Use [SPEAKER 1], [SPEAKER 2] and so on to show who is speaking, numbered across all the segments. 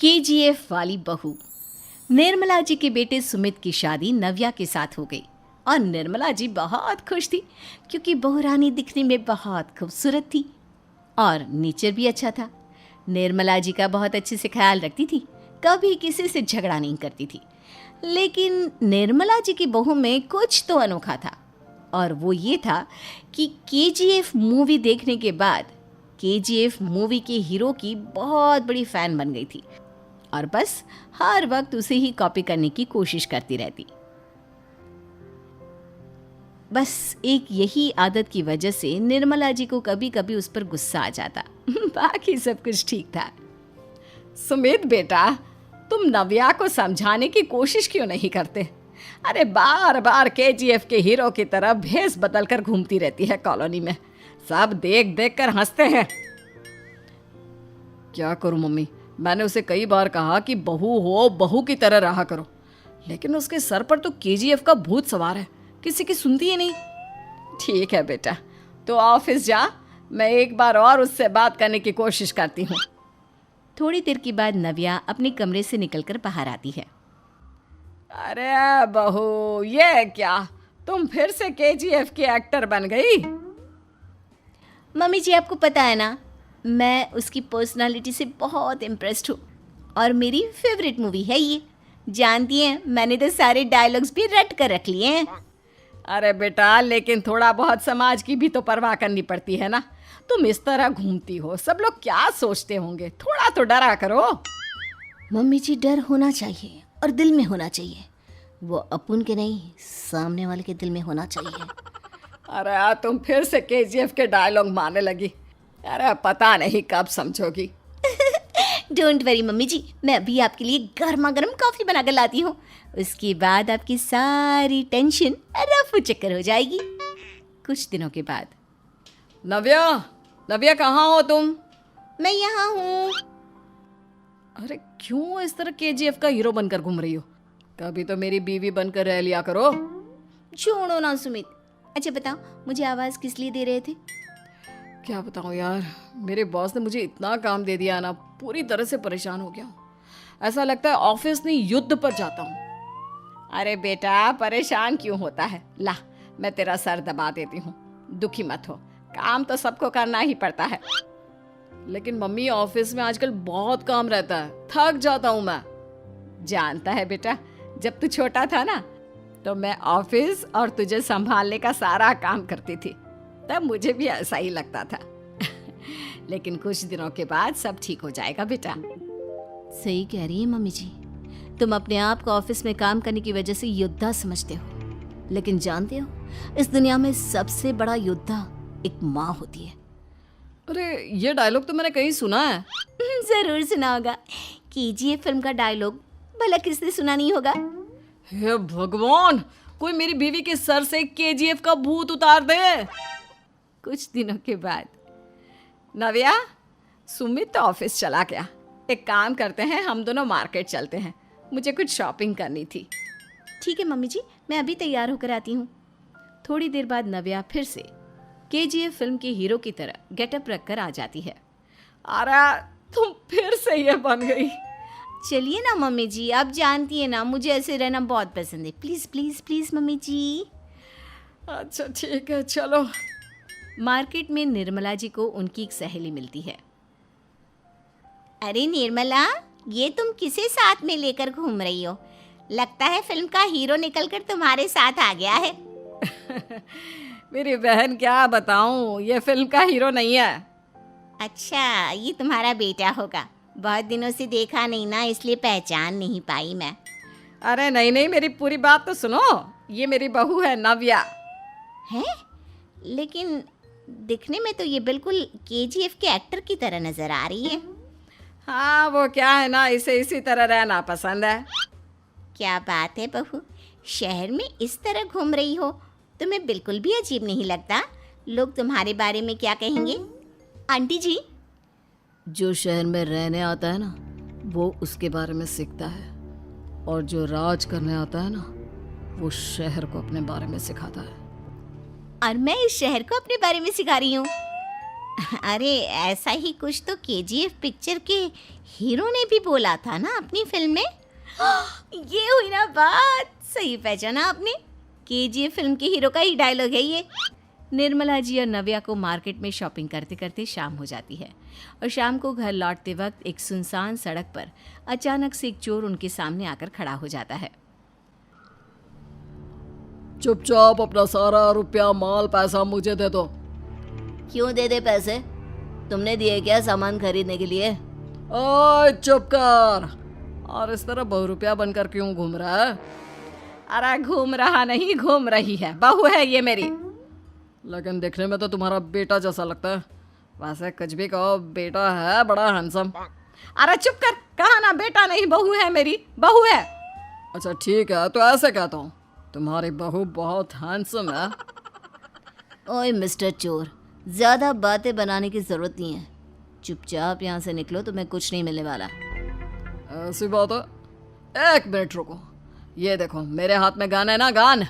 [SPEAKER 1] KGF वाली बहू। निर्मला जी के बेटे सुमित की शादी नव्या के साथ हो गई और निर्मला जी बहुत खुश थी क्योंकि बहू रानी दिखने में बहुत खूबसूरत थी और नेचर भी अच्छा था। निर्मला जी का बहुत अच्छे से ख्याल रखती थी, कभी किसी से झगड़ा नहीं करती थी। लेकिन निर्मला जी की बहू में कुछ तो अनोखा था और वो ये था कि केजीएफ मूवी देखने के बाद केजीएफ मूवी के हीरो की बहुत बड़ी फ़ैन बन गई थी और बस हर वक्त उसे ही कॉपी करने की कोशिश करती रहती। बस एक यही आदत की वजह से निर्मला जी को कभी कभी उस पर गुस्सा आ जाता। बाकी सब कुछ ठीक था।
[SPEAKER 2] सुमित बेटा, तुम नव्या को समझाने की कोशिश क्यों नहीं करते? अरे बार बार केजीएफ के हीरो की तरह भेस बदल कर घूमती रहती है कॉलोनी में। सब देख देख कर हंसते हैं।
[SPEAKER 3] क्या करूं मम्मी, मैंने उसे कई बार कहा कि बहू हो, बहू की तरह रहा करो, लेकिन उसके सर पर तो केजीएफ का भूत सवार है, किसी की सुनती ही नहीं।
[SPEAKER 2] ठीक है बेटा, तो ऑफिस जा, मैं एक बार और उससे बात करने की कोशिश करती हूँ।
[SPEAKER 1] थोड़ी देर के बाद नव्या अपने कमरे से निकलकर बाहर आती है।
[SPEAKER 2] अरे बहू, ये क्या, तुम फिर से केजीएफ की एक्टर बन गई?
[SPEAKER 1] मम्मी जी, आपको पता है ना, मैं उसकी पर्सनालिटी से बहुत इम्प्रेस्ड हूँ और मेरी फेवरेट मूवी है ये। जानती हैं, मैंने तो सारे डायलॉग्स भी रट कर रख लिए हैं।
[SPEAKER 2] अरे बेटा, लेकिन थोड़ा बहुत समाज की भी तो परवाह करनी पड़ती है ना। तुम इस तरह घूमती हो, सब लोग क्या सोचते होंगे, थोड़ा तो डरा करो।
[SPEAKER 1] मम्मी जी, डर होना चाहिए और दिल में होना चाहिए। वो अपन के नहीं, सामने वाले के दिल में होना चाहिए।
[SPEAKER 2] अरे तुम फिर से केजीएफ के डायलॉग मारने लगी। अरे पता नहीं कब समझोगी।
[SPEAKER 1] डोंट वरी मम्मी जी, मैं अभी आपके लिए गर्मा गर्म कॉफ़ी बना कर लाती हूँ। उसके बाद आपकी सारी टेंशन रफू चक्कर हो जाएगी। कुछ दिनों के बाद।
[SPEAKER 3] नव्या, नव्या कहाँ हो तुम?
[SPEAKER 1] मैं यहाँ हूँ।
[SPEAKER 3] अरे क्यों इस तरह केजीएफ का हीरो बनकर घूम रही हो? कभी तो मेरी बीवी बनकर रह लिया करो।
[SPEAKER 1] छोड़ो ना सुमित। अच्छा बताओ, मुझे आवाज़ किस लिए दे रहे थे?
[SPEAKER 3] क्या बताऊँ यार, मेरे बॉस ने मुझे इतना काम दे दिया ना, पूरी तरह से परेशान हो गया हूँ। ऐसा लगता है ऑफिस नहीं, युद्ध पर जाता हूँ।
[SPEAKER 2] अरे बेटा, परेशान क्यों होता है? ला, मैं तेरा सर दबा देती हूँ, दुखी मत हो। काम तो सबको करना ही पड़ता है।
[SPEAKER 3] लेकिन मम्मी, ऑफिस में आजकल बहुत काम रहता है, थक जाता हूँ मैं।
[SPEAKER 2] जानता है बेटा, जब तू छोटा था ना, तो मैं ऑफिस और तुझे संभालने का सारा काम करती थी, तब मुझे भी ऐसा ही लगता था। लेकिन कुछ दिनों के बाद सब ठीक हो जाएगा बेटा।
[SPEAKER 1] सही कह रही है मम्मी जी, तुम अपने आप को ऑफिस में काम करने की वजह से योद्धा समझते हो, लेकिन जानते हो, इस दुनिया में सबसे बड़ा योद्धा एक माँ होती है।
[SPEAKER 3] अरे ये डायलॉग तो मैंने कहीं सुना है।
[SPEAKER 1] जरूर सुना होगा। केजीएफ फिल्म का डायलॉग भला किसने सुना नहीं होगा?
[SPEAKER 3] हे भगवान, कोई मेरी बीवी के सर से केजीएफ का भूत उतार दे।
[SPEAKER 2] कुछ दिनों के बाद। नव्या, सुमित तो ऑफिस चला गया। एक काम करते हैं, हम दोनों मार्केट चलते हैं, मुझे कुछ शॉपिंग करनी थी।
[SPEAKER 1] ठीक है मम्मी जी, मैं अभी तैयार होकर आती हूँ। थोड़ी देर बाद नव्या फिर से केजीएफ फिल्म के हीरो की तरह गेटअप रखकर आ जाती है।
[SPEAKER 2] अरे तुम फिर से ये बन गई।
[SPEAKER 1] चलिए ना मम्मी जी, आप जानती है ना, मुझे ऐसे रहना बहुत पसंद है। प्लीज़ प्लीज़ प्लीज़ मम्मी जी।
[SPEAKER 2] अच्छा ठीक है, चलो।
[SPEAKER 1] मार्केट में निर्मला जी को उनकी एक सहेली मिलती है। अरे निर्मला, ये तुम किसे साथ में लेकर घूम रही हो? लगता है फिल्म का हीरो निकलकर तुम्हारे साथ आ गया है।
[SPEAKER 2] मेरी बहन, क्या बताऊं, ये फिल्म का हीरो नहीं है।
[SPEAKER 1] अच्छा, ये तुम्हारा बेटा होगा। बहुत दिनों से देखा नहीं ना, इसलिए पहचान नहीं पाई मैं।
[SPEAKER 2] अरे नहीं नहीं, मेरी पूरी बात तो सुनो। ये मेरी बहू है नव्या।
[SPEAKER 1] है? लेकिन दिखने में तो ये बिल्कुल केजीएफ के एक्टर की तरह नजर आ रही है।
[SPEAKER 2] हाँ, वो क्या है ना, इसे इसी तरह रहना पसंद है।
[SPEAKER 1] क्या बात है बहू, शहर में इस तरह घूम रही हो, तुम्हें बिल्कुल भी अजीब नहीं लगता? लोग तुम्हारे बारे में क्या कहेंगे? आंटी जी,
[SPEAKER 3] जो शहर में रहने आता है ना, वो उसके बारे में सीखता है, और जो राज करने आता है ना, वो शहर को अपने बारे में सिखाता है।
[SPEAKER 1] और मैं इस शहर को अपने बारे में सिखा रही हूँ। अरे ऐसा ही कुछ तो केजीएफ पिक्चर के हीरो ने भी बोला था ना अपनी फिल्म में। ये हुई ना बात, सही पहचाना आपने। केजीएफ फिल्म के हीरो का ही डायलॉग है ये।
[SPEAKER 2] निर्मला जी और नव्या को मार्केट में शॉपिंग करते करते शाम हो जाती है और शाम को घर लौटते वक्त एक सुनसान सड़क पर अचानक से एक चोर उनके सामने आकर खड़ा हो जाता है।
[SPEAKER 3] चुपचाप अपना सारा रुपया माल पैसा मुझे दे दो।
[SPEAKER 1] क्यों दे दे पैसे? तुमने दिए क्या सामान खरीदने के लिए?
[SPEAKER 3] ओए चुप कर। और इस तरह बहुरुपया बनकर क्यों घूम रहा है?
[SPEAKER 2] अरे घूम रहा नहीं, घूम रही है, बहू है ये मेरी।
[SPEAKER 3] लेकिन देखने में तो तुम्हारा बेटा जैसा लगता है। वैसे कुछ भी कहो, बेटा है बड़ा हैंडसम।
[SPEAKER 2] अरे चुप कर, कहा ना बेटा नहीं बहू है मेरी, बहू है।
[SPEAKER 3] अच्छा ठीक है, तो ऐसे कहता हूँ, तुम्हारी बहू बहुत हैंडसम है।
[SPEAKER 1] ओए मिस्टर चोर, ज़्यादा बातें बनाने की ज़रूरत नहीं है। चुपचाप यहाँ से निकलो, तुम्हें कुछ नहीं मिलने वाला।
[SPEAKER 3] ऐसी बात है। एक मिनट रुको, ये देखो मेरे हाथ में गन है ना, गन।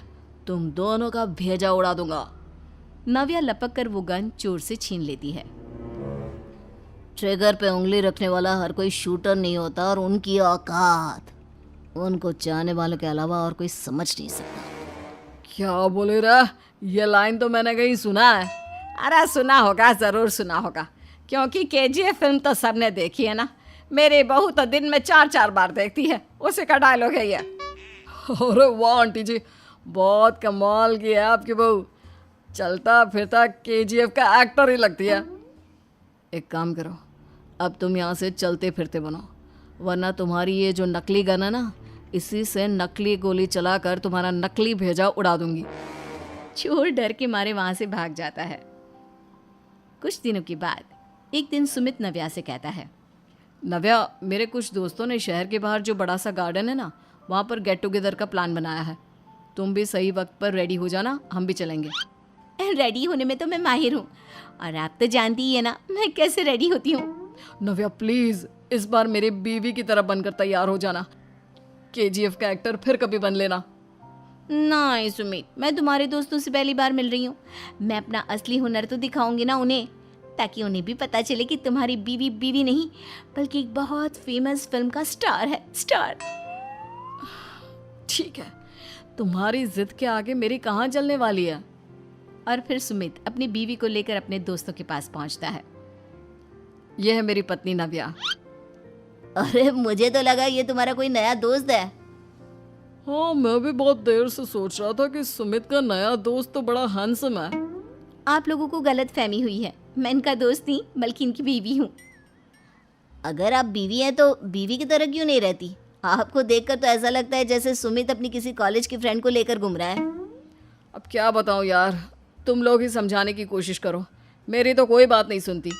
[SPEAKER 3] तुम दोनों का भेजा उड़ा दूंगा।
[SPEAKER 2] नव्या लपक कर वो गन चोर से छीन लेती है।
[SPEAKER 1] ट्रिगर पे उंगली रखने वाला हर कोई शूटर नहीं होता, और उनकी औकात उनको चाहने वालों के अलावा और कोई समझ नहीं सकता।
[SPEAKER 3] क्या बोले रे? ये लाइन तो मैंने कहीं सुना है।
[SPEAKER 2] अरे सुना होगा, ज़रूर सुना होगा, क्योंकि केजीएफ फिल्म तो सबने देखी है ना। मेरी बहू तो दिन में 4-4 बार देखती है, उसी का डायलॉग है ये।
[SPEAKER 3] अरे वाह आंटी जी, बहुत कमाल की है आपकी बहू। चलता फिरता केजीएफ का एक्टर ही लगती है। एक काम करो, अब तुम यहाँ से चलते फिरते बनो, वरना तुम्हारी ये जो नकली गन है ना, इसी से नकली गोली चलाकर तुम्हारा नकली भेजा उड़ा दूंगी।
[SPEAKER 2] चोर डर के मारे वहां से भाग जाता है। कुछ दिनों के बाद एक दिन सुमित नव्या से कहता है,
[SPEAKER 3] नव्या, मेरे कुछ दोस्तों ने शहर के बाहर जो बड़ा सा गार्डन है ना, वहाँ पर गेट टुगेदर का प्लान बनाया है। तुम भी सही वक्त पर रेडी हो जाना, हम भी चलेंगे।
[SPEAKER 1] रेडी होने में तो मैं माहिर हूँ, और आप तो जानती ही है ना मैं कैसे रेडी होती हूँ।
[SPEAKER 3] नव्या प्लीज, इस बार मेरी बीवी की तरह बनकर तैयार हो जाना। केजीएफ का एक्टर फिर कभी बन लेना।
[SPEAKER 1] नहीं सुमित, मैं तुम्हारे दोस्तों से पहली बार मिल रही हूँ। मैं अपना असली हुनर तो दिखाऊंगी ना उन्हें, ताकि उन्हें भी पता चले कि तुम्हारी बीवी बीवी नहीं, बल्कि एक बहुत फेमस फिल्म का स्टार है, स्टार।
[SPEAKER 3] ठीक है, तुम्हारी जिद के आगे मेरी कहाँ जलने वाली है।
[SPEAKER 2] और फिर सुमित अपनी बीवी को लेकर अपने दोस्तों के पास पहुंचता है।
[SPEAKER 3] यह है मेरी पत्नी नव्या।
[SPEAKER 1] अरे मुझे तो लगा ये तुम्हारा कोई नया दोस्त है।
[SPEAKER 3] हाँ, मैं भी बहुत देर से सोच रहा था कि सुमित का नया दोस्त तो बड़ा हैंडसम है।
[SPEAKER 1] आप लोगों को गलत फहमी हुई है, मैं इनका दोस्त नहीं बल्कि इनकी बीवी हूँ। अगर आप बीवी हैं तो बीवी की तरह क्यों नहीं रहती? आपको देखकर तो ऐसा लगता है जैसे सुमित अपनी किसी कॉलेज की फ्रेंड को लेकर घूम रहा है।
[SPEAKER 3] अब क्या बताऊँ यार, तुम लोग ही समझाने की कोशिश करो, मेरी तो कोई बात नहीं सुनती।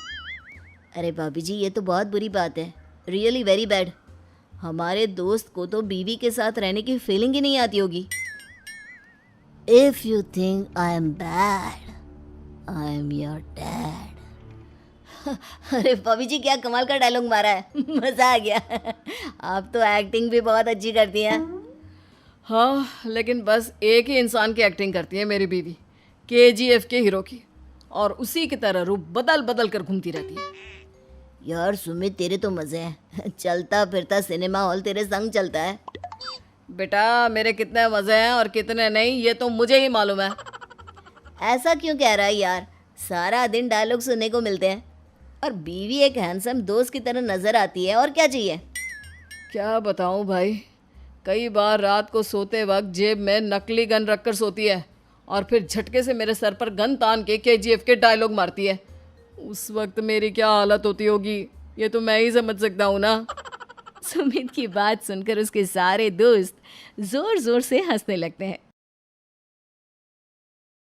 [SPEAKER 1] अरे भाभी जी, ये तो बहुत बुरी बात है, रियली वेरी बैड। हमारे दोस्त को तो बीवी के साथ रहने की फीलिंग ही नहीं आती होगी। If you think I am bad, I am your dad. अरे भाभी जी, क्या कमाल का डायलॉग मारा है, मज़ा आ गया। आप तो एक्टिंग भी बहुत अच्छी करती हैं।
[SPEAKER 3] हाँ, लेकिन बस एक ही इंसान की एक्टिंग करती है मेरी बीवी, केजीएफ के हीरो की, और उसी की तरह रूप बदल बदल कर घूमती रहती है।
[SPEAKER 1] यार सुमित, तेरे तो मज़े हैं, चलता फिरता सिनेमा हॉल तेरे संग चलता है।
[SPEAKER 3] बेटा, मेरे कितने मज़े हैं और कितने नहीं, ये तो मुझे ही मालूम है।
[SPEAKER 1] ऐसा क्यों कह रहा है यार? सारा दिन डायलॉग सुनने को मिलते हैं, और बीवी एक हैंडसम दोस्त की तरह नज़र आती है, और क्या चाहिए?
[SPEAKER 3] क्या बताऊं भाई, कई बार रात को सोते वक्त जेब में नकली गन रखकर सोती है, और फिर झटके से मेरे सर पर गन तान के केजीएफ के डायलॉग मारती है। उस वक्त मेरी क्या हालत होती होगी, ये तो मैं ही समझ सकता हूँ ना।
[SPEAKER 2] सुमित की बात सुनकर उसके सारे दोस्त जोर जोर से हंसने लगते हैं।